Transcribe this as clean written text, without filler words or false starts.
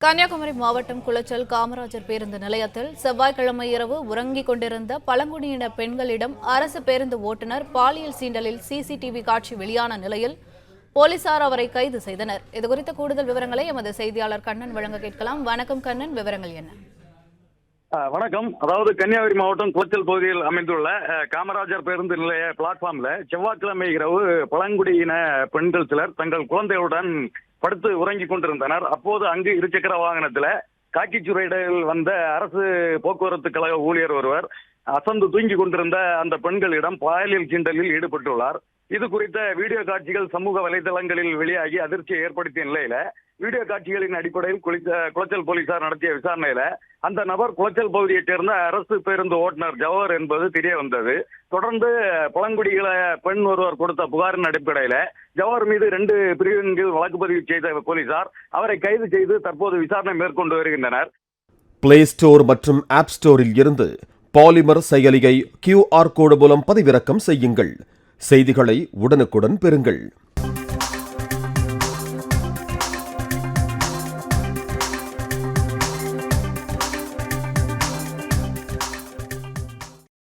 கன்னியாகுமரி மாவட்டம் குளச்சல் காமராஜர் பேருந்து நிலையத்தில் செவ்வாய்க்கிழமை இரவு உறங்கிக் கொண்டிருந்த பழங்குடியின பெண்களிடம் அரசு பேருந்து ஓட்டுநர் பாலியல் சீண்டலில் சிசிடிவி காட்சி வெளியான நிலையில் போலீசார் அவரை கைது செய்தனர். இதுகுறித்த கூடுதல் விவரங்களை எமது செய்தியாளர் கண்ணன் வழங்க கேட்கலாம். வணக்கம் கண்ணன், விவரங்கள் என்ன? வணக்கம். அதாவது கன்னியாகுமரி மாவட்டம் குளச்சல் பகுதியில் அமைந்துள்ள காமராஜர் பேருந்து நிலைய பிளாட்ஃபார்ம்ல செவ்வாய்க்கிழமை இரவு பழங்குடியின பெண்கள் சிலர் தங்கள் குழந்தைகளுடன் படுத்து உறங்கிக் கொண்டிருந்தனர். அப்போது அங்கு இருசக்கர வாகனத்துல காக்கிச்சுரையில் வந்த அரசு போக்குவரத்து கழக ஊழியர் ஒருவர் அசந்து தூங்கிக் கொண்டிருந்த அந்த பெண்களிடம் பாலியல் சீண்டலில் ஈடுபட்டுள்ளார். இது குறித்த வீடியோ காட்சிகள் சமூக வலைதளங்களில் வெளியாகி அதிர்ச்சியை ஏற்படுத்திய நிலையில வீடியோ காட்சிகளின் அடிப்படையில் குளச்சல் போலீசார் நடத்திய விசாரணையில அந்த நபர் குளச்சல் பகுதியைச் சேர்ந்த அரசு பேருந்து ஓட்டுநர் ஜவஹர் என்பது தெரிய வந்தது. தொடர்ந்து பழங்குடிகளை பெண் ஒருவர் கொடுத்த புகாரின் அடிப்படையில ஜவஹர் மீது 2 பிரிவின் கீழ் வழக்கு பதிவு செய்த போலீசார் அவரை கைது செய்து தற்போது விசாரணை மேற்கொண்டு வருகின்றனர். பிளே ஸ்டோர் மற்றும் ஆப் ஸ்டோரில் இருந்து பாலிமர் செயலியை QR கோடு மூலம் பதிவிறக்கம் செய்யுங்கள். செய்திகளை உடனுக்குடன் பெறுங்கள்.